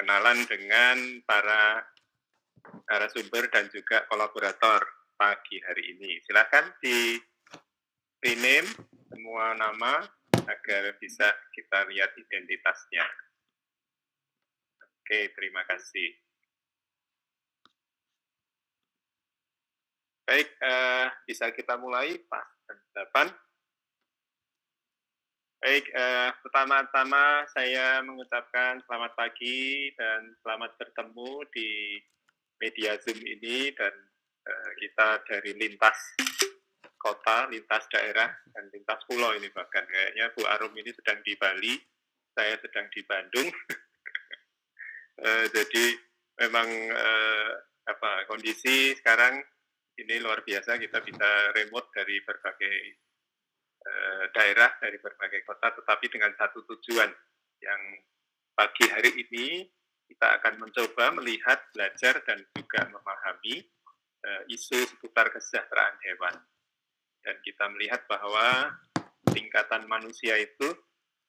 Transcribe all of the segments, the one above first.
berkenalan dengan para narasumber dan juga kolaborator pagi hari ini. Silakan di rename semua nama agar bisa kita lihat identitasnya. Oke, terima kasih. Baik, bisa kita mulai Pak Depan. Baik, pertama-tama saya mengucapkan selamat pagi dan selamat bertemu di media Zoom ini, dan kita dari lintas kota, lintas daerah, dan lintas pulau ini bahkan. Kayaknya Bu Arum ini sedang di Bali, saya sedang di Bandung. Jadi memang kondisi sekarang ini luar biasa, kita bisa remote dari berbagai daerah, dari berbagai kota, tetapi dengan satu tujuan, yang pagi hari ini kita akan mencoba melihat, belajar, dan juga memahami isu seputar kesejahteraan hewan. Dan kita melihat bahwa tingkatan manusia itu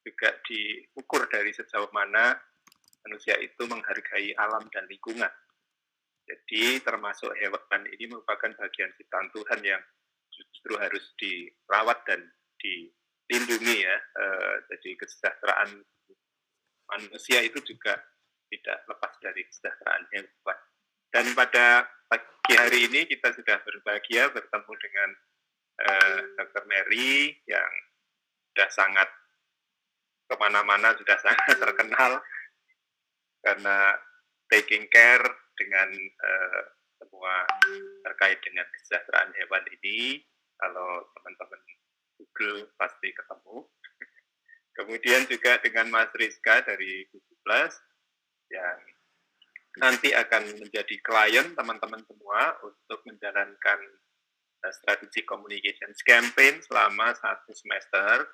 juga diukur dari sejauh mana manusia itu menghargai alam dan lingkungan. Jadi termasuk hewan ini merupakan bagian ciptaan Tuhan yang justru harus dirawat dan dilindungi ya. Jadi kesejahteraan manusia itu juga tidak lepas dari kesejahteraan hewan. Dan pada pagi hari ini kita sudah berbahagia bertemu dengan Dr. Mary yang sudah sangat kemana-mana, sudah sangat terkenal karena taking care dengan semua terkait dengan kesejahteraan hewan ini. Kalau teman-teman Google pasti ketemu. Kemudian juga dengan Mas Rizka dari Google Plus yang nanti akan menjadi klien teman-teman semua untuk menjalankan strategi communications campaign selama 1 semester.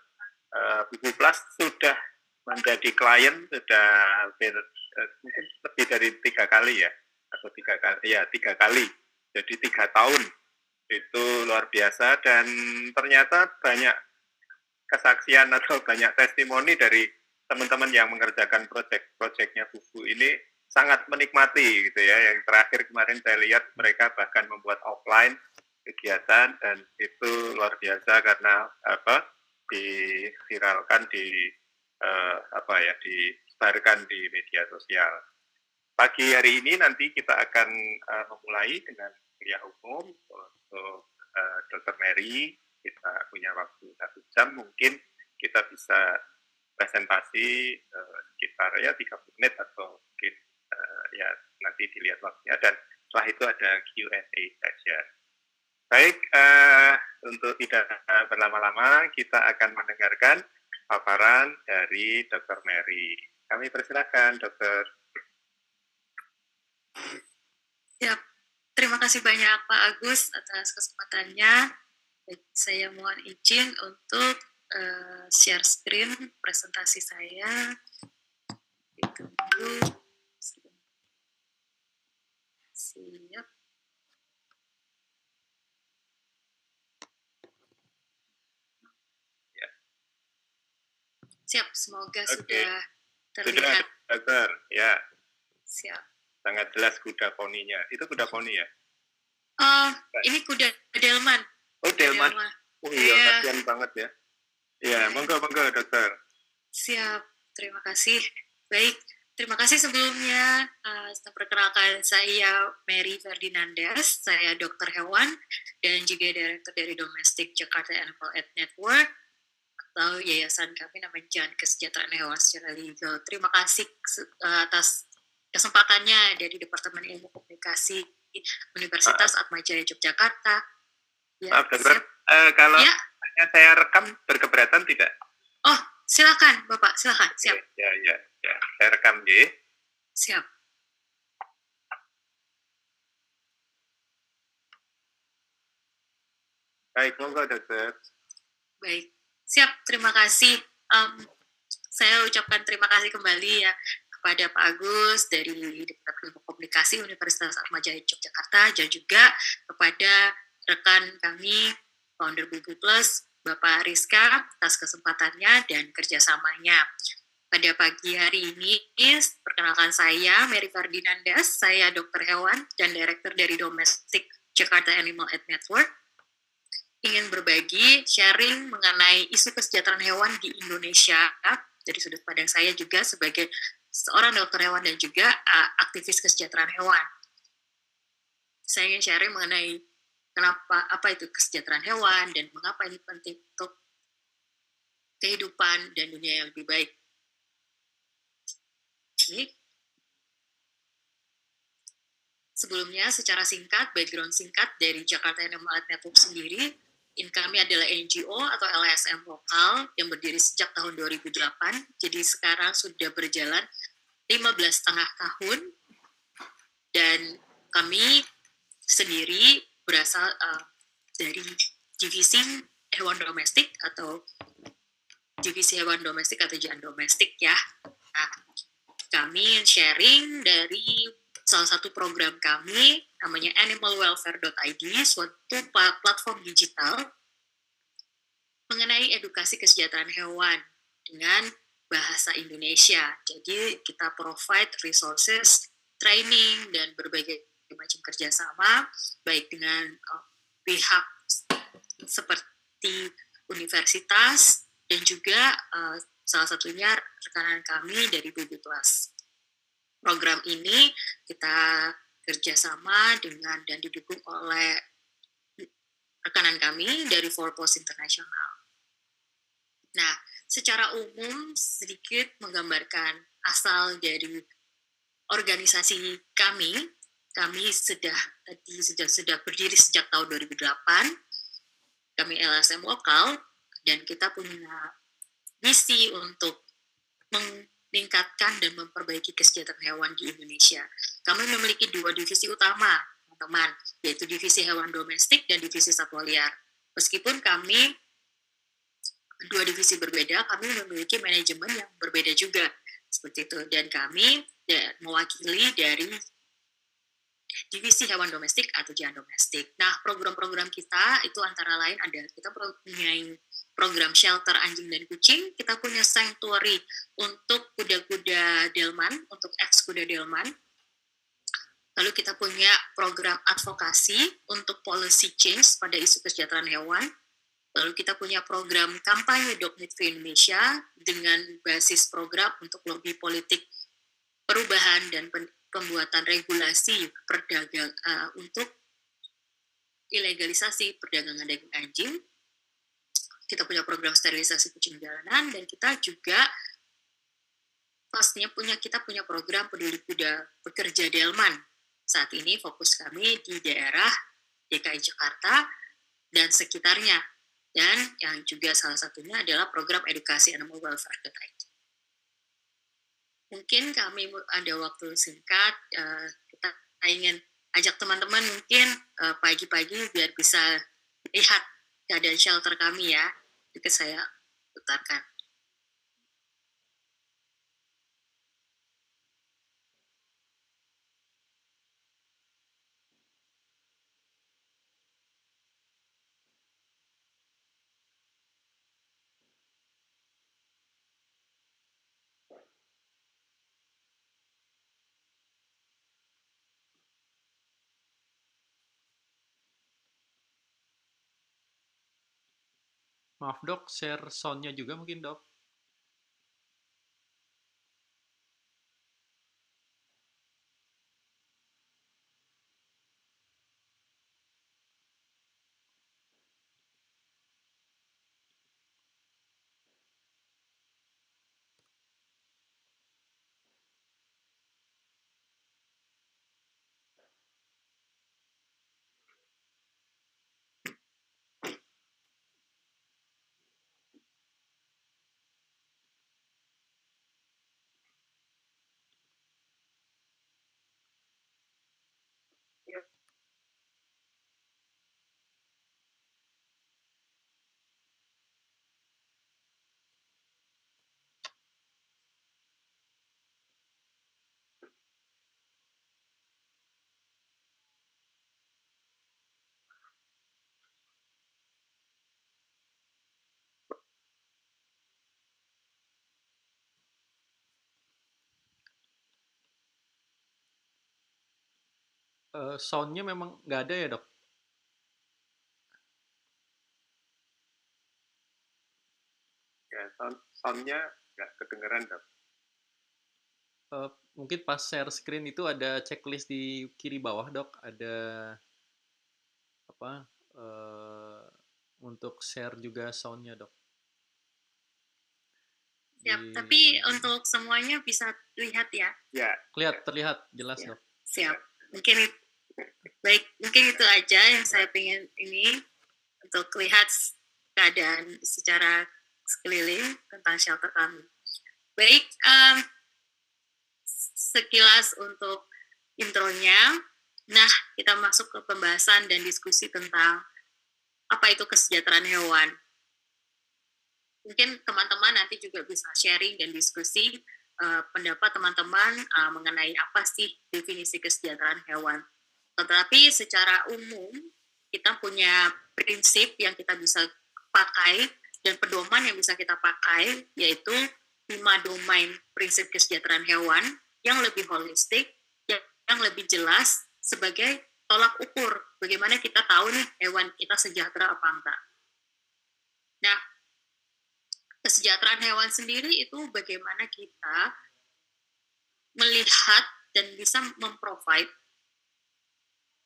Google Plus sudah menjadi klien sudah hampir mungkin lebih dari 3 kali ya, atau 3 kali ya, 3 kali. Jadi 3 tahun. Itu luar biasa, dan ternyata banyak kesaksian atau banyak testimoni dari teman-teman yang mengerjakan proyek-proyeknya buku ini sangat menikmati gitu ya. Yang terakhir kemarin saya lihat mereka bahkan membuat offline kegiatan, dan itu luar biasa karena diviralkan, disebarkan di media sosial. Pagi hari ini nanti kita akan memulai dengan kuliah umum untuk Dr. Mary. Kita punya waktu 1 jam, mungkin kita bisa presentasi sekitar 30 menit atau mungkin nanti dilihat waktunya, dan setelah itu ada Q&A session. Baik, untuk tidak berlama-lama kita akan mendengarkan paparan dari Dr. Mary. Kami persilakan, Dokter. Siap. Terima kasih banyak Pak Agus atas kesempatannya. Saya mohon izin untuk share screen presentasi saya. Ditunggu. Siap. Siap, semoga sudah terlihat. Sudah, Dokter. Ya. Siap. Sangat jelas kuda poninya. Itu kuda poni ya? Ini kuda delman. Oh, delman. Oh iya, kasihan banget ya. Ya, monggo Dokter. Siap, terima kasih. Baik, terima kasih sebelumnya. Perkenalkan, saya Mary Ferdinandes, saya dokter hewan dan juga direktur dari Domestic Jakarta Animal Aid Network, atau yayasan kami namanya Jalan Kesejahteraan Hewan secara legal. Terima kasih atas kesempatannya dari Departemen Ilmu Komunikasi Universitas Atmajaya Yogyakarta. Ya, maaf, Dokter. Kalau saya rekam berkeberatan tidak? Oh, silakan, Bapak. Silakan. Siap. Ya. Saya rekam, ya. Siap. Baik, monggo, Dokter. Baik. Siap, terima kasih. Saya ucapkan terima kasih kembali ya kepada Pak Agus dari Departemen Ilmu Komunikasi Universitas Atmajaya Yogyakarta, dan juga kepada rekan kami, founder Google Plus, Bapak Rizka, atas kesempatannya dan kerjasamanya. Pada pagi hari ini, perkenalkan saya Mary Ferdinandas, saya dokter hewan dan direktur dari Domestic Jakarta Animal Health Network. Ingin berbagi, sharing mengenai isu kesejahteraan hewan di Indonesia dari sudut pandang saya juga sebagai seorang dokter hewan dan juga aktivis kesejahteraan hewan. Saya ingin sharing mengenai apa itu kesejahteraan hewan dan mengapa ini penting untuk kehidupan dan dunia yang lebih baik. Sebelumnya, secara singkat, background singkat dari Jakarta Animal Health Network sendiri, kami adalah NGO atau LSM lokal yang berdiri sejak tahun 2008, jadi sekarang sudah berjalan 15,5 tahun, dan kami sendiri berasal dari divisi hewan domestik atau jangan domestik ya. Nah, kami sharing dari salah satu program kami namanya animalwelfare.id, suatu platform digital mengenai edukasi kesejahteraan hewan dengan bahasa Indonesia. Jadi kita provide resources, training, dan berbagai macam kerjasama, baik dengan pihak seperti universitas, dan juga salah satunya rekanan kami dari Bibitwas. Program ini kita kerjasama dengan dan didukung oleh rekanan kami dari Four Paws International. Nah, secara umum sedikit menggambarkan asal dari organisasi kami. Kami sudah berdiri sejak tahun 2008. Kami LSM lokal dan kita punya misi untuk meningkatkan dan memperbaiki kesejahteraan hewan di Indonesia. Kami memiliki 2 divisi utama, teman-teman, yaitu divisi hewan domestik dan divisi satwa liar. Meskipun kami 2 divisi berbeda, kami memiliki manajemen yang berbeda juga, seperti itu. Dan kami mewakili dari divisi hewan domestik atau jangan domestik. Nah, program-program kita itu antara lain ada, kita punya program shelter anjing dan kucing, kita punya sanctuary untuk kuda-kuda delman, untuk ex-kuda delman. Lalu kita punya program advokasi untuk policy change pada isu kesejahteraan hewan. Lalu kita punya program kampanye Dog Meat Free Indonesia dengan basis program untuk lobby politik perubahan dan pembuatan regulasi untuk ilegalisasi perdagangan daging anjing. Kita punya program sterilisasi kucing jalanan, dan kita juga pastinya kita punya program peduli kuda pekerja delman. Saat ini fokus kami di daerah DKI Jakarta dan sekitarnya, dan yang juga salah satunya adalah program edukasi animal welfare.id. Mungkin kami ada waktu singkat, kita ingin ajak teman-teman mungkin pagi-pagi biar bisa lihat keadaan shelter kami ya. Sedikit saya putarkan. Maaf dok, share sound-nya juga mungkin dok. Soundnya memang nggak ada ya dok? Ya, soundnya nggak kedengeran, Dok. Mungkin pas share screen itu ada checklist di kiri bawah dok, ada apa untuk share juga soundnya dok. Siap, Di... tapi untuk semuanya bisa lihat ya? Ya. Terlihat jelas ya. dok. Siap, mungkin itu aja yang saya ingin ini untuk lihat keadaan secara sekeliling tentang shelter kami. Baik, sekilas untuk intronya. Nah, kita masuk ke pembahasan dan diskusi tentang apa itu kesejahteraan hewan. Mungkin teman-teman nanti juga bisa sharing dan diskusi pendapat teman-teman mengenai apa sih definisi kesejahteraan hewan. Tetapi secara umum, kita punya prinsip yang kita bisa pakai dan pedoman yang bisa kita pakai, yaitu 5 domain prinsip kesejahteraan hewan yang lebih holistik, yang lebih jelas sebagai tolak ukur bagaimana kita tahu nih hewan kita sejahtera apa enggak. Nah, kesejahteraan hewan sendiri itu bagaimana kita melihat dan bisa memprovide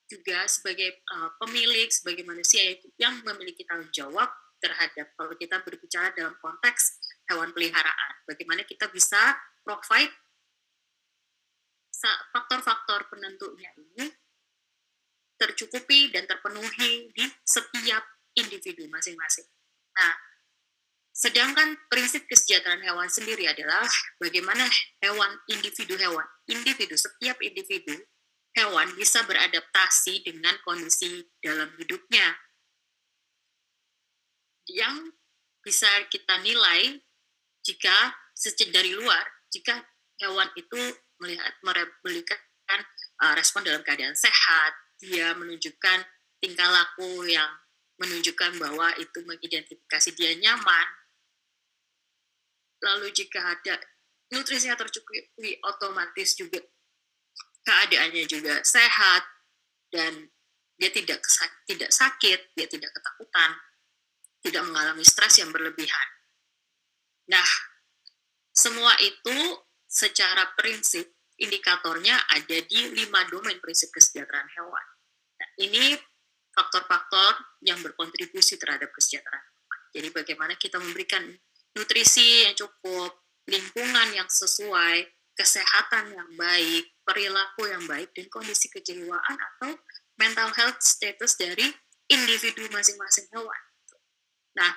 juga sebagai pemilik, sebagai manusia yang memiliki tanggung jawab terhadap, kalau kita berbicara dalam konteks hewan peliharaan, bagaimana kita bisa provide faktor-faktor penentunya ini tercukupi dan terpenuhi di setiap individu masing-masing. Nah, sedangkan prinsip kesejahteraan hewan sendiri adalah bagaimana setiap individu hewan bisa beradaptasi dengan kondisi dalam hidupnya yang bisa kita nilai jika dari luar, jika hewan itu memberikan respon dalam keadaan sehat, dia menunjukkan tingkah laku yang menunjukkan bahwa itu mengidentifikasi dia nyaman. Lalu jika ada nutrisinya tercukupi, otomatis juga keadaannya juga sehat dan dia tidak sakit, dia tidak ketakutan, tidak mengalami stres yang berlebihan. Nah, semua itu secara prinsip indikatornya ada di 5 domain prinsip kesejahteraan hewan. Nah, ini faktor-faktor yang berkontribusi terhadap kesejahteraan. Jadi bagaimana kita memberikan nutrisi yang cukup, lingkungan yang sesuai, kesehatan yang baik, perilaku yang baik, dan kondisi kejiwaan atau mental health status dari individu masing-masing hewan. Nah,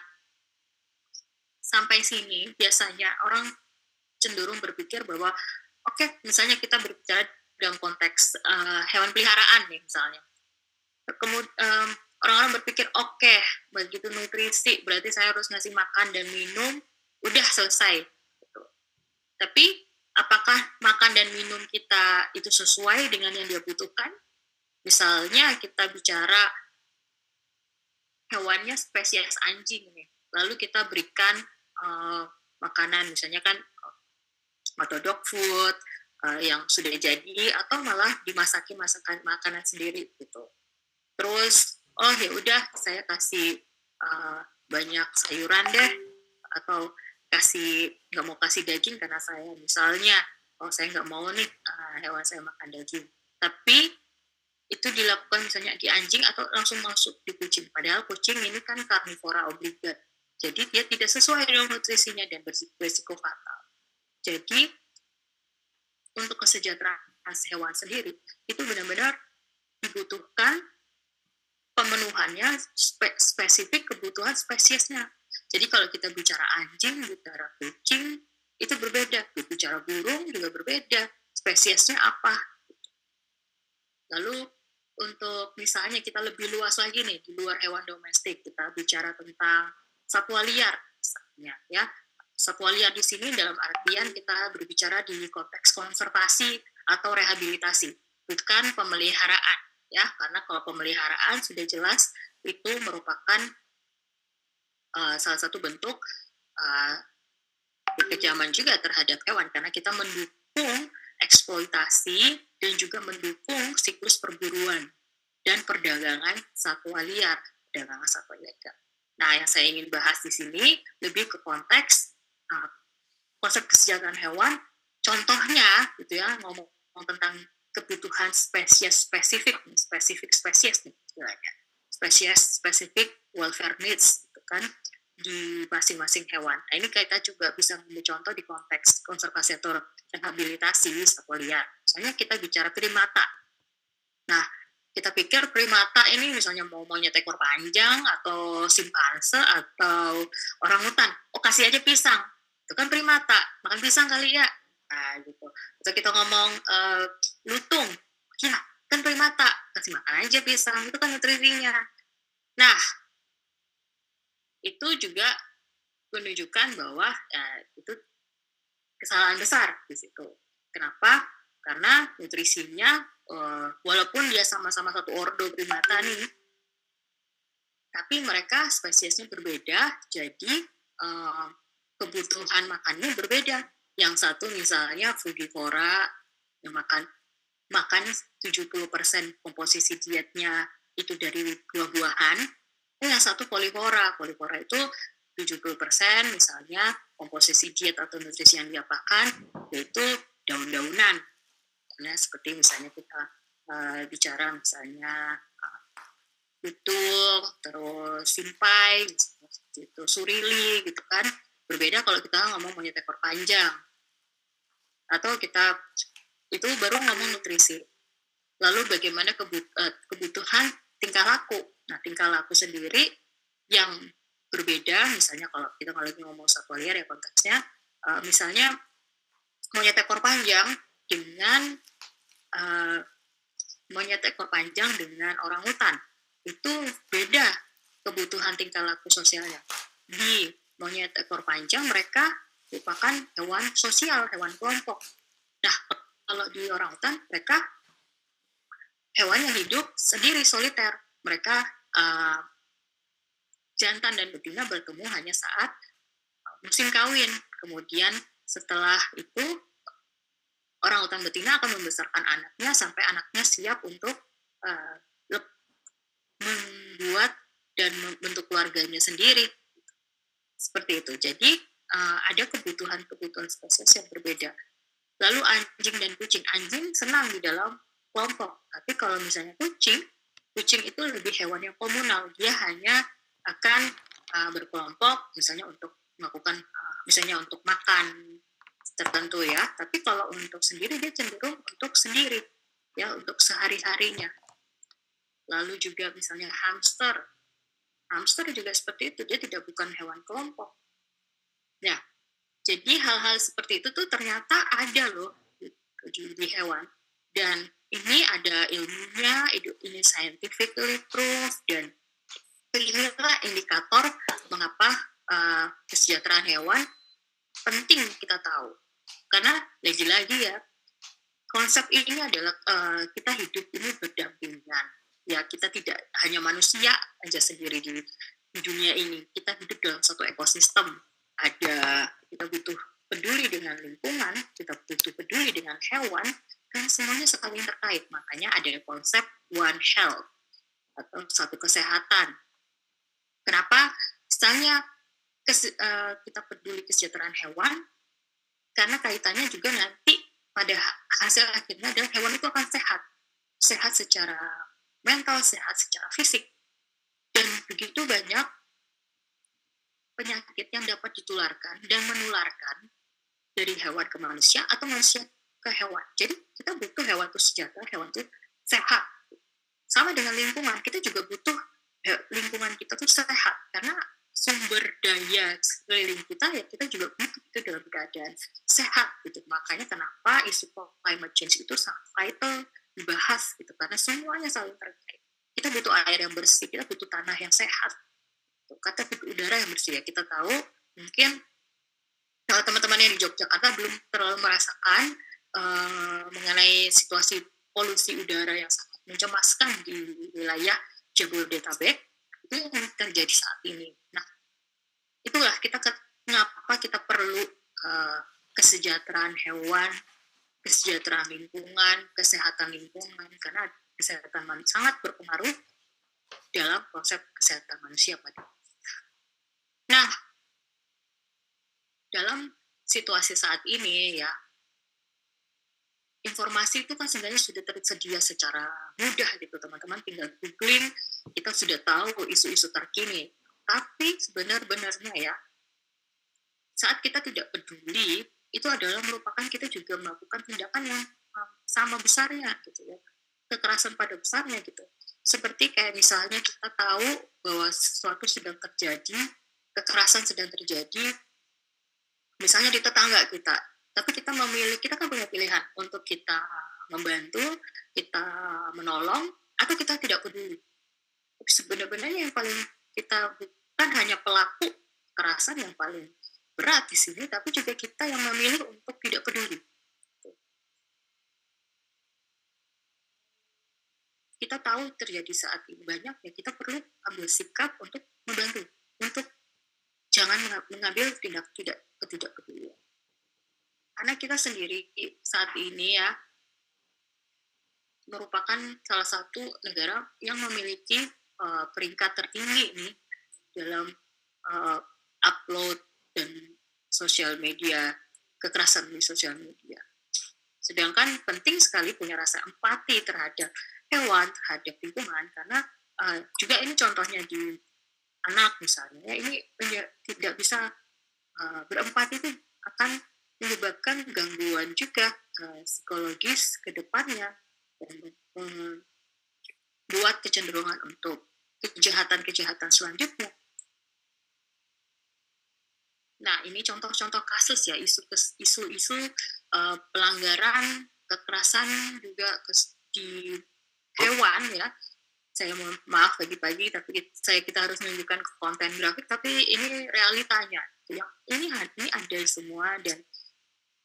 sampai sini biasanya orang cenderung berpikir bahwa oke, misalnya kita berbicara dalam konteks hewan peliharaan nih misalnya. Kemudian orang-orang berpikir oke, begitu nutrisi berarti saya harus ngasih makan dan minum, udah selesai. Gitu. Tapi apakah makan dan minum kita itu sesuai dengan yang dia butuhkan? Misalnya kita bicara hewannya spesies anjing nih, lalu kita berikan makanan misalnya kan atau dog food yang sudah jadi atau malah dimasaki makanan sendiri gitu. Terus ya udah saya kasih banyak sayuran deh, atau nggak mau kasih daging karena saya misalnya saya nggak mau nih hewan saya makan daging, tapi itu dilakukan misalnya di anjing atau langsung masuk di kucing, padahal kucing ini kan karnivora obligat, jadi dia tidak sesuai dengan nutrisinya dan berisiko fatal. Jadi untuk kesejahteraan hewan sendiri itu benar-benar dibutuhkan pemenuhannya spesifik kebutuhan spesiesnya. Jadi kalau kita bicara anjing, bicara kucing, itu berbeda. Bicara burung juga berbeda. Spesiesnya apa? Lalu untuk misalnya kita lebih luas lagi nih, di luar hewan domestik, kita bicara tentang satwa liar misalnya, ya. Satwa liar di sini dalam artian kita berbicara di konteks konservasi atau rehabilitasi, bukan pemeliharaan, ya. Karena kalau pemeliharaan sudah jelas itu merupakan salah satu bentuk kekejaman juga terhadap hewan, karena kita mendukung eksploitasi, dan juga mendukung siklus perburuan dan perdagangan satwa liar, perdagangan satwa ilegal. Nah, yang saya ingin bahas di sini lebih ke konteks konsep kesejahteraan hewan. Contohnya, gitu ya, ngomong tentang kebutuhan spesies spesifik spesies nih istilahnya, spesies spesifik welfare needs, gitu kan, di masing-masing hewan. Nah, ini kita juga bisa mengambil contoh di konteks konservasi atau rehabilitasi satwa liar. Misalnya kita bicara primata. Nah, kita pikir primata ini misalnya mau monyet ekor panjang atau simpanse atau orangutan, kasih aja pisang, itu kan primata, makan pisang kali ya. Nah, gitu. Atau kita ngomong lutung, ya kan primata, kasih makan aja pisang, itu kan nutrisinya. Nah, itu juga menunjukkan bahwa itu kesalahan besar di situ. Kenapa? Karena nutrisinya walaupun dia sama-sama satu ordo primata nih, tapi mereka spesiesnya berbeda, jadi kebutuhan makannya berbeda. Yang satu misalnya frugivora, yang makan 70% komposisi dietnya itu dari buah-buahan. Yang satu polivora itu 70% misalnya komposisi diet atau nutrisi yang dia makan yaitu daun-daunan. Karena seperti misalnya kita bicara misalnya lutung, terus simpai, gitu, surili, gitu kan. Berbeda kalau kita ngomong monyet ekor panjang. Atau kita itu baru ngomong nutrisi. Lalu bagaimana kebutuhan tingkah laku. Nah, tingkah laku sendiri yang berbeda, misalnya kalau kita lagi ngomong satwa liar ya konteksnya, misalnya monyet ekor panjang dengan monyet ekor panjang dengan orangutan, itu beda kebutuhan tingkah laku sosialnya. Di monyet ekor panjang mereka merupakan hewan sosial, hewan kelompok. Nah, kalau di orangutan mereka hewan yang hidup sendiri, soliter. Mereka jantan dan betina bertemu hanya saat musim kawin. Kemudian setelah itu orangutan betina akan membesarkan anaknya sampai anaknya siap untuk membuat dan membentuk keluarganya sendiri. Seperti itu. Jadi ada kebutuhan-kebutuhan spesies yang berbeda. Lalu anjing dan kucing. Anjing senang di dalam kelompok. Tapi kalau misalnya kucing itu lebih hewan yang komunal. Dia hanya akan berkelompok misalnya untuk melakukan misalnya untuk makan tertentu ya. Tapi kalau untuk sendiri dia cenderung untuk sendiri ya, untuk sehari-harinya. Lalu juga misalnya hamster juga seperti itu, dia tidak bukan hewan kelompok. Ya, jadi hal-hal seperti itu tuh ternyata ada loh di hewan. Dan ini ada ilmunya, ini scientifically proved, dan inilah indikator mengapa kesejahteraan hewan penting kita tahu. Karena lagi-lagi ya, konsep ini adalah kita hidup ini berdampingan. Ya, kita tidak hanya manusia aja sendiri di dunia ini. Kita hidup dalam satu ekosistem. Kita butuh peduli dengan lingkungan, kita butuh peduli dengan hewan, kan semuanya saling terkait. Makanya ada konsep One Health atau satu kesehatan. Kenapa? Misalnya kita peduli kesejahteraan hewan, karena kaitannya juga nanti pada hasil akhirnya adalah hewan itu akan sehat secara mental, sehat secara fisik. Dan begitu banyak penyakit yang dapat ditularkan dan menularkan dari hewan ke manusia atau manusia ke hewan. Jadi kita butuh hewan itu sejahtera, hewan itu sehat. Sama dengan lingkungan, kita juga butuh lingkungan kita itu sehat. Karena sumber daya sekeliling kita ya kita juga butuh itu dalam keadaan sehat gitu. Makanya kenapa isu climate change itu sangat vital dibahas gitu, karena semuanya saling terkait. Kita butuh air yang bersih, kita butuh tanah yang sehat, kita butuh udara yang bersih. Ya kita tahu mungkin kalau teman-teman yang di Yogyakarta belum terlalu merasakan mengenai situasi polusi udara yang sangat mencemaskan di wilayah Jabodetabek, itu yang terjadi saat ini. Nah, itulah mengapa kita perlu kesejahteraan hewan kesejahteraan lingkungan, kesehatan lingkungan, karena kesehatan sangat berpengaruh dalam konsep kesehatan manusia pada. Nah, dalam situasi saat ini ya, informasi itu kan sebenarnya sudah tersedia secara mudah gitu, teman-teman tinggal googling, kita sudah tahu isu-isu terkini. Tapi sebenarnya ya, saat kita tidak peduli, itu adalah merupakan kita juga melakukan tindakan yang sama besarnya gitu ya, kekerasan pada besarnya gitu. Seperti kayak misalnya kita tahu bahwa sesuatu sedang terjadi, kekerasan sedang terjadi, misalnya di tetangga kita, tapi kita memilih, kita kan punya pilihan untuk kita membantu, kita menolong, atau kita tidak peduli. Tapi sebenarnya yang paling kita bukan hanya pelaku kekerasan yang paling berat di sini, tapi juga kita yang memilih untuk tidak peduli. Kita tahu terjadi saat ini banyak, ya kita perlu ambil sikap untuk membantu, untuk jangan mengambil ketidakpedulian. Karena kita sendiri saat ini ya merupakan salah satu negara yang memiliki peringkat tertinggi nih dalam upload dan sosial media, kekerasan di sosial media. Sedangkan penting sekali punya rasa empati terhadap hewan, terhadap lingkungan, karena juga ini contohnya di anak misalnya, ini tidak bisa berempati itu akan menyebabkan gangguan juga psikologis ke depannya dan membuat kecenderungan untuk kejahatan-kejahatan selanjutnya. Nah, ini contoh-contoh kasus ya, isu-isu pelanggaran, kekerasan juga di hewan ya. Saya maaf pagi-pagi, tapi kita harus menunjukkan konten grafik, tapi ini realitanya. Ini ada semua, dan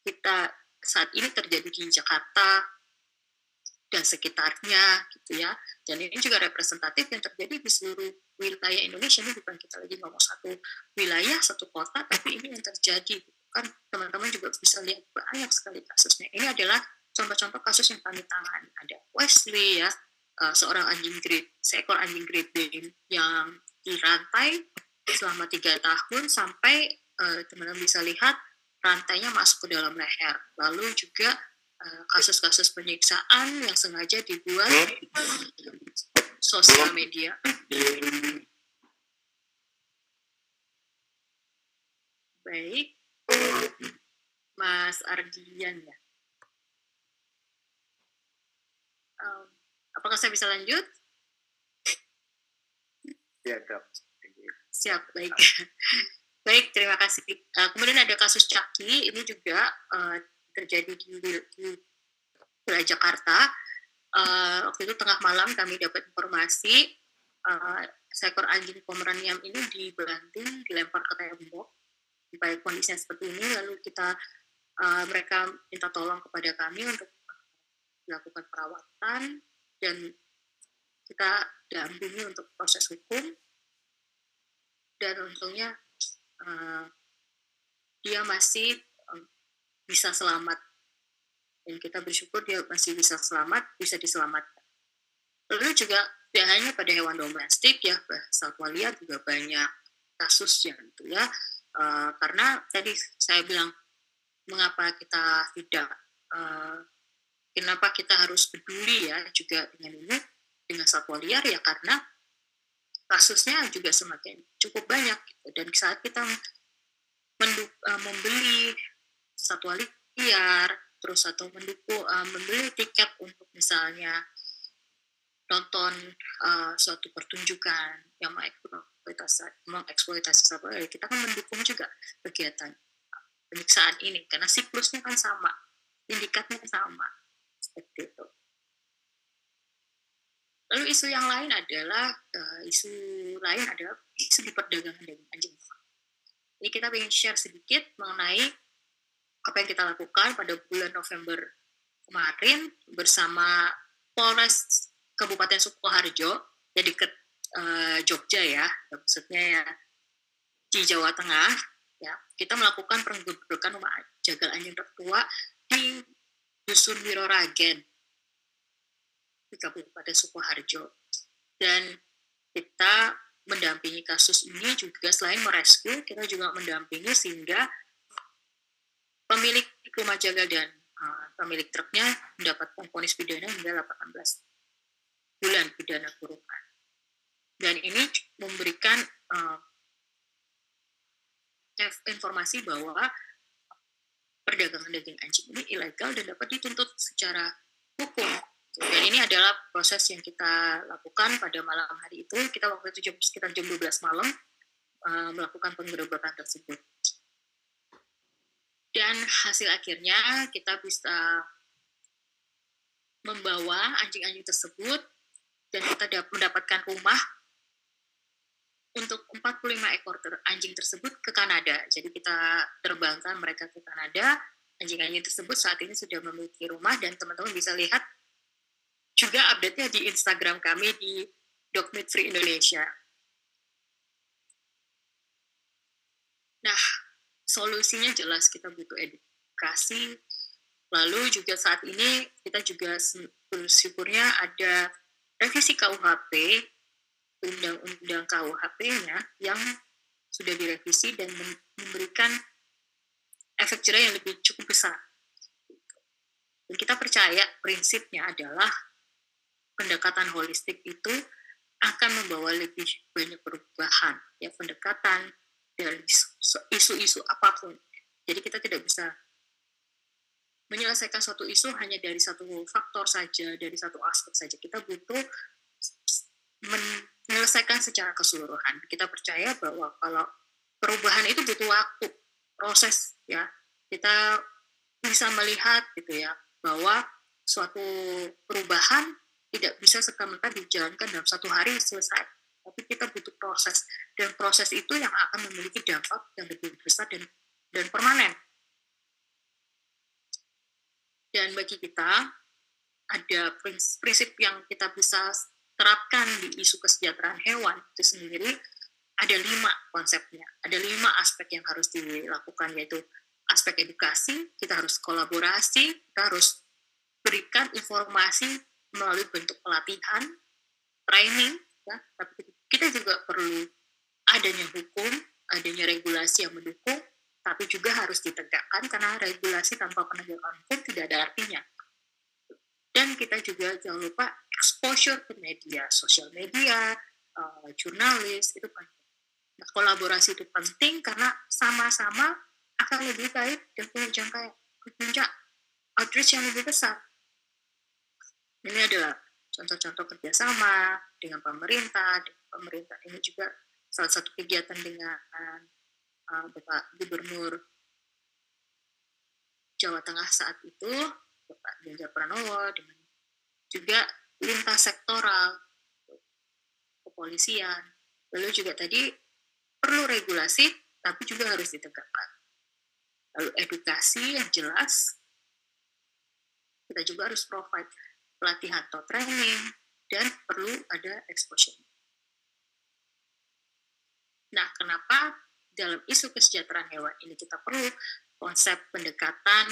kita saat ini terjadi di Jakarta dan sekitarnya gitu ya. Dan ini juga representatif yang terjadi di seluruh wilayah Indonesia. Ini bukan kita lagi ngomong satu wilayah, satu kota, tapi ini yang terjadi. Kan teman-teman juga bisa lihat banyak sekali kasusnya. Ini adalah contoh-contoh kasus yang kami tangani. Ada Wesley ya, seekor anjing Great Dane yang dirantai selama 3 tahun sampai teman-teman bisa lihat rantainya masuk ke dalam leher. Lalu juga kasus-kasus penyiksaan yang sengaja dibuat sosial media. Baik, Mas Ardian ya. Apakah saya bisa lanjut? Ya, Dok. Siap, baik. Baik, terima kasih. Kemudian ada kasus Caki, ini juga terjadi di wilayah Jakarta. Waktu itu tengah malam kami dapat informasi seekor anjing Pomeranian ini dibanting, dilempar ke tembok. Sampai kondisinya seperti ini, lalu mereka minta tolong kepada kami untuk melakukan perawatan, dan kita dampingi untuk proses hukum, dan untungnya dia masih bisa selamat, dan kita bersyukur dia masih bisa selamat, bisa diselamatkan. Lalu juga tidak hanya pada hewan domestik ya, satwa liar juga banyak kasusnya gitu ya. Karena tadi saya bilang mengapa kita tidak kenapa kita harus peduli ya juga dengan ini, dengan satwa liar ya, karena kasusnya juga semakin cukup banyak gitu. Dan saat kita membeli satwa liar terus atau membeli tiket untuk misalnya nonton suatu pertunjukan yang mengeksploitasi satwa liar, kita kan mendukung juga kegiatan penyiksaan ini karena siklusnya kan sama, indikatnya sama. Seperti itu. Lalu isu lain adalah isu di perdagangan daging anjing. Ini kita ingin share sedikit mengenai apa yang kita lakukan pada bulan November kemarin bersama Polres Kabupaten Sukoharjo, ya dekat Jogja ya, maksudnya ya di Jawa Tengah. Ya, kita melakukan penggerbekan rumah jagal anjing tertua di Dusun Wiroragen di Kabupaten Sukoharjo. Dan kita mendampingi kasus ini juga selain merescue, kita juga mendampingi sehingga pemilik rumah jagal dan pemilik truknya mendapatkan vonis pidana hingga 18 bulan pidana kurungan. Dan ini memberikan informasi bahwa perdagangan daging anjing ini ilegal dan dapat dituntut secara hukum. Dan ini adalah proses yang kita lakukan pada malam hari itu. Kita waktu itu sekitar jam 12 malam melakukan penggerebekan tersebut. Dan hasil akhirnya kita bisa membawa anjing-anjing tersebut dan kita mendapatkan rumah untuk 45 ekor anjing tersebut ke Kanada. Jadi kita terbangkan mereka ke Kanada. Anjing-anjing tersebut saat ini sudah memiliki rumah dan teman-teman bisa lihat juga update-nya di Instagram kami di Dog Meat Free Indonesia. Nah, solusinya jelas kita butuh edukasi. Lalu juga saat ini kita juga bersyukurnya ada revisi KUHP, undang-undang KUHP-nya yang sudah direvisi dan memberikan efek jerah yang lebih cukup besar. Dan kita percaya prinsipnya adalah pendekatan holistik itu akan membawa lebih banyak perubahan, ya pendekatan dari isu-isu apapun. Jadi kita tidak bisa menyelesaikan suatu isu hanya dari satu faktor saja, dari satu aspek saja. Kita butuh menyelesaikan secara keseluruhan. Kita percaya bahwa kalau perubahan itu butuh waktu, proses, ya. Kita bisa melihat gitu ya bahwa suatu perubahan tidak bisa serta-merta dijalankan dalam satu hari selesai. Tapi kita butuh proses, dan proses itu yang akan memiliki dampak yang lebih besar dan permanen. Dan bagi kita ada prinsip yang kita bisa terapkan di isu kesejahteraan hewan itu sendiri. Ada 5 konsepnya, ada 5 aspek yang harus dilakukan, yaitu aspek edukasi, kita harus kolaborasi, kita harus berikan informasi melalui bentuk pelatihan, training, ya. Tapi kita juga perlu adanya hukum, adanya regulasi yang mendukung, tapi juga harus ditegakkan karena regulasi tanpa penegakan hukum tidak ada artinya. Dan kita juga jangan lupa exposure ke media, sosial media, jurnalis, itu penting. Nah, kolaborasi itu penting karena sama-sama akan lebih baik dan punya outreach yang lebih besar. Ini adalah contoh-contoh kerjasama dengan pemerintah. Pemerintah ini juga salah satu kegiatan dengan Bapak Gubernur Jawa Tengah saat itu, Bapak Ganjar Pranowo, dengan juga lintas sektoral, kepolisian. Lalu juga tadi perlu regulasi, tapi juga harus ditegakkan. Lalu edukasi yang jelas, kita juga harus provide pelatihan atau training, dan perlu ada exposure. Nah, kenapa dalam isu kesejahteraan hewan ini kita perlu konsep pendekatan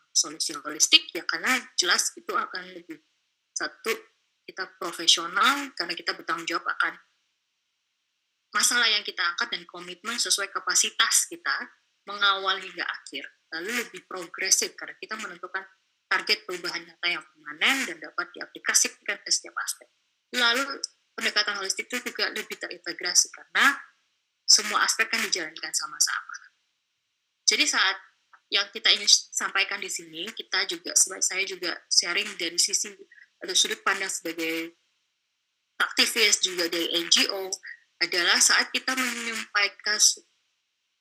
solusi holistik? Ya karena jelas itu akan lebih, satu, kita profesional karena kita bertanggung jawab akan masalah yang kita angkat dan komitmen sesuai kapasitas kita mengawal hingga akhir. Lalu lebih progresif karena kita menentukan target perubahan nyata yang permanen dan dapat diaplikasikan ke setiap aspek. Lalu pendekatan holistik itu juga lebih terintegrasi karena semua aspek kan dijalankan sama-sama. Jadi saat yang kita ingin sampaikan di sini, saya juga sharing dari sisi atau sudut pandang sebagai aktivis juga dari NGO, adalah saat kita menyampaikan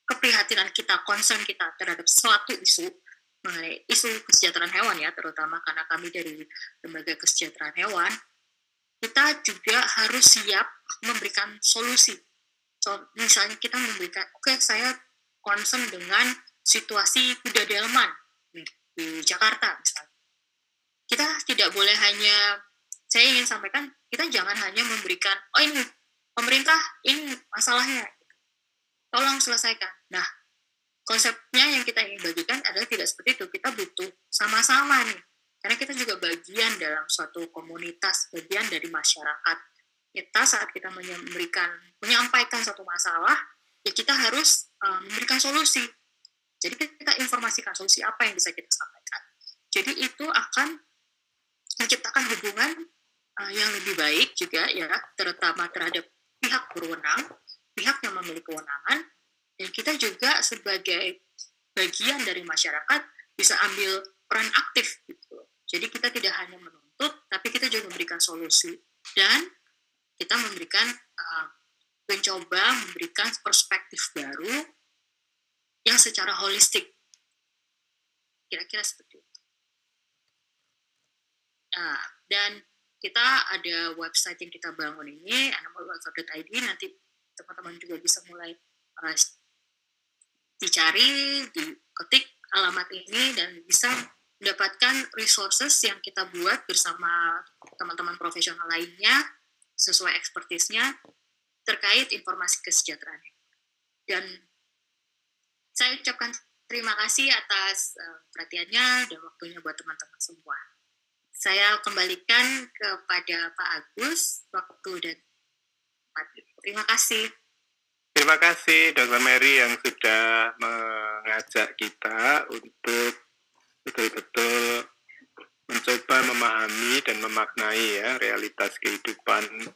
keprihatinan kita, concern kita terhadap suatu isu mengenai isu kesejahteraan hewan, ya, terutama karena kami dari lembaga kesejahteraan hewan, kita juga harus siap memberikan solusi. So, misalnya kita memberikan, saya concern dengan situasi kuda delman di Jakarta misalnya. Kita tidak boleh hanya, saya ingin sampaikan, kita jangan hanya memberikan, ini pemerintah, ini masalahnya, tolong selesaikan. Nah, konsepnya yang kita ingin bagikan adalah tidak seperti itu. Kita butuh sama-sama nih, Karena kita juga bagian dalam suatu komunitas, bagian dari masyarakat. Kita saat kita menyampaikan satu masalah, ya kita harus memberikan solusi. Jadi kita informasikan solusi apa yang bisa kita sampaikan. Jadi itu akan menciptakan hubungan yang lebih baik juga ya, terutama terhadap pihak berwenang, pihak yang memiliki kewenangan, dan kita juga sebagai bagian dari masyarakat bisa ambil peran aktif gitu. Jadi kita tidak hanya menuntut, tapi kita juga memberikan solusi dan kita mencoba memberikan perspektif baru yang secara holistik. Kira-kira seperti itu. Nah, dan kita ada website yang kita bangun ini, animalwelfare.id, nanti teman-teman juga bisa mulai dicari, diketik alamat ini, dan bisa mendapatkan resources yang kita buat bersama teman-teman profesional lainnya, sesuai expertise-nya, terkait informasi kesejahteraan. Dan saya ucapkan terima kasih atas perhatiannya dan waktunya buat teman-teman semua. Saya kembalikan kepada Pak Agus, waktu dan tempat. Terima kasih. Terima kasih Dr. Mary yang sudah mengajak kita untuk betul-betul mencoba memahami dan memaknai ya realitas kehidupan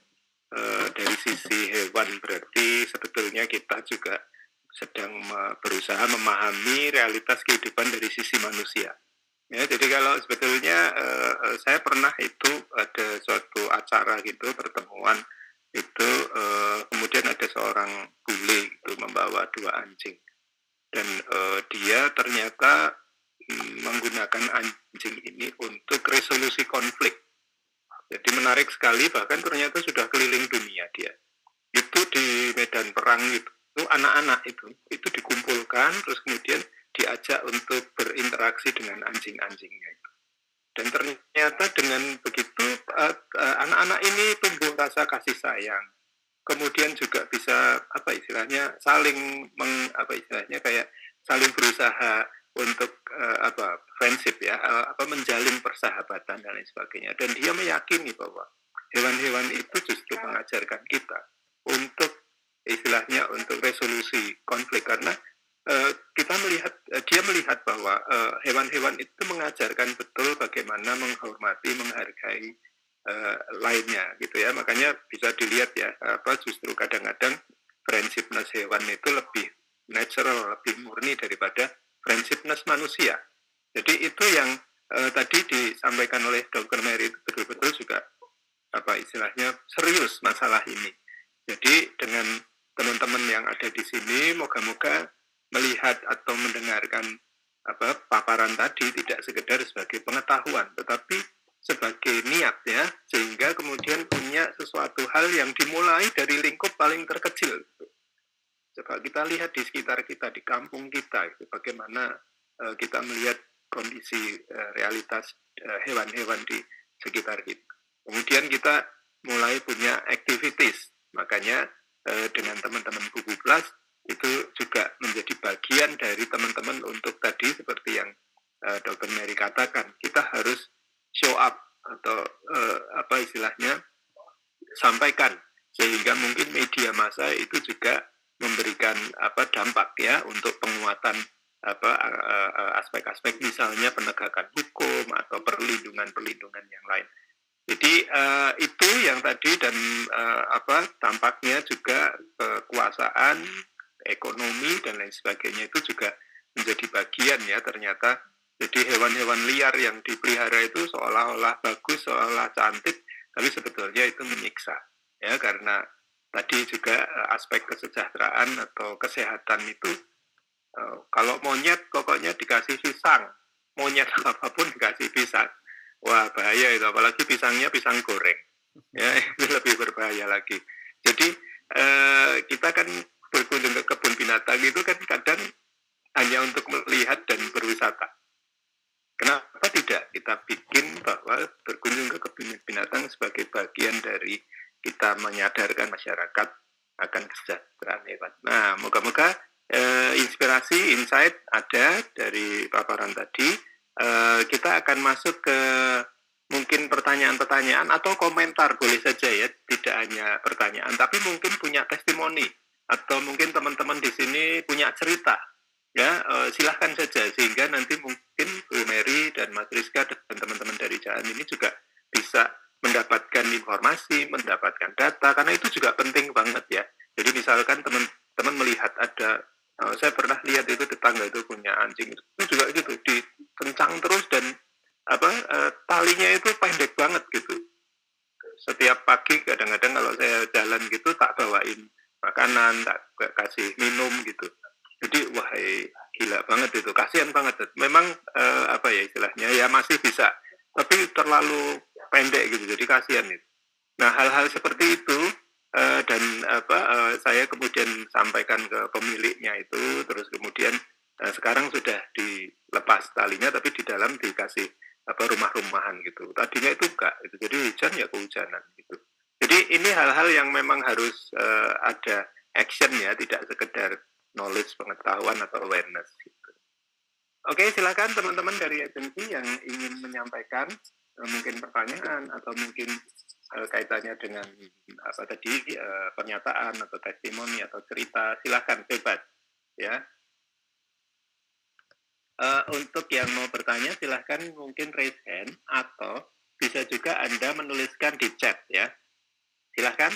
dari sisi hewan. Berarti sebetulnya kita juga sedang berusaha memahami realitas kehidupan dari sisi manusia. Ya, jadi kalau sebetulnya saya pernah itu ada suatu acara gitu, pertemuan itu kemudian ada seorang bule itu membawa 2 anjing dan dia ternyata menggunakan anjing ini untuk resolusi konflik. Jadi menarik sekali, bahkan ternyata sudah keliling dunia dia. Itu di medan perang itu anak-anak itu dikumpulkan terus kemudian diajak untuk berinteraksi dengan anjing-anjingnya itu. Dan ternyata dengan begitu anak-anak ini tumbuh rasa kasih sayang. Kemudian juga bisa saling kayak saling berusaha untuk friendship ya, menjalin persahabatan dan lain sebagainya. Dan dia meyakini bahwa hewan-hewan itu justru mengajarkan kita untuk untuk resolusi konflik, karena dia melihat bahwa hewan-hewan itu mengajarkan betul bagaimana menghormati, menghargai lainnya gitu ya. Makanya bisa dilihat ya, justru kadang-kadang friendshipness hewan itu lebih natural, lebih murni daripada friendshipness manusia. Jadi itu yang tadi disampaikan oleh Dr. Mary itu betul-betul juga serius masalah ini. Jadi dengan teman-teman yang ada di sini, moga-moga melihat atau mendengarkan paparan tadi tidak sekedar sebagai pengetahuan, tetapi sebagai niat ya, sehingga kemudian punya sesuatu hal yang dimulai dari lingkup paling terkecil. Coba kita lihat di sekitar kita, di kampung kita, bagaimana kita melihat kondisi realitas hewan-hewan di sekitar kita. Kemudian kita mulai punya activities, makanya dengan teman-teman Buku Plus itu juga menjadi bagian dari teman-teman untuk tadi seperti yang Dr. Mary katakan, kita harus show up atau sampaikan, sehingga mungkin media massa itu juga memberikan dampak ya untuk penguatan aspek-aspek misalnya penegakan hukum atau perlindungan yang lain. Jadi itu yang tadi, dan tampaknya juga kekuasaan, ekonomi dan lain sebagainya itu juga menjadi bagian ya ternyata. Jadi hewan-hewan liar yang dipelihara itu seolah-olah bagus, seolah cantik, tapi sebetulnya itu menyiksa ya, karena tadi juga aspek kesejahteraan atau kesehatan itu kalau monyet pokoknya dikasih pisang, monyet apapun dikasih pisang. Wah bahaya itu, apalagi pisangnya pisang goreng, ya itu lebih berbahaya lagi. Jadi kita kan berkunjung ke kebun binatang itu kan kadang hanya untuk melihat dan berwisata. Kenapa tidak kita bikin bahwa berkunjung ke kebun binatang sebagai bagian dari kita menyadarkan masyarakat akan kesejahteraan hewan. Nah, moga-moga inspirasi, insight ada dari paparan tadi. kita akan masuk ke mungkin pertanyaan-pertanyaan atau komentar, boleh saja ya, tidak hanya pertanyaan, tapi mungkin punya testimoni atau mungkin teman-teman di sini punya cerita, ya silahkan saja, sehingga nanti mungkin Bu Mary dan Mas Rizka dan teman-teman dari Jaan ini juga bisa mendapatkan informasi, mendapatkan data, karena itu juga penting banget ya. Jadi misalkan teman-teman melihat ada, saya pernah lihat itu tetangga itu punya anjing, itu juga gitu, dikencang terus dan talinya itu pendek banget gitu. Setiap pagi kadang-kadang kalau saya jalan gitu tak bawain makanan, tak kasih minum gitu. Jadi wah gila banget itu, kasihan banget. Memang apa ya istilahnya ya masih bisa, tapi terlalu pendek gitu, jadi kasihan itu. Nah hal-hal seperti itu dan saya kemudian sampaikan ke pemiliknya itu, terus kemudian sekarang sudah dilepas talinya, tapi di dalam dikasih rumah-rumahan gitu. Tadinya itu enggak, gitu. Jadi hujan ya kehujanan gitu. Jadi ini hal-hal yang memang harus ada action ya, tidak sekedar knowledge, pengetahuan atau awareness gitu. Oke, silakan teman-teman dari agensi yang ingin menyampaikan mungkin pertanyaan atau mungkin kaitannya dengan apa tadi pernyataan atau testimoni atau cerita, silakan bebas ya. Untuk yang mau bertanya silahkan mungkin raise hand atau bisa juga Anda menuliskan di chat ya. Silahkan.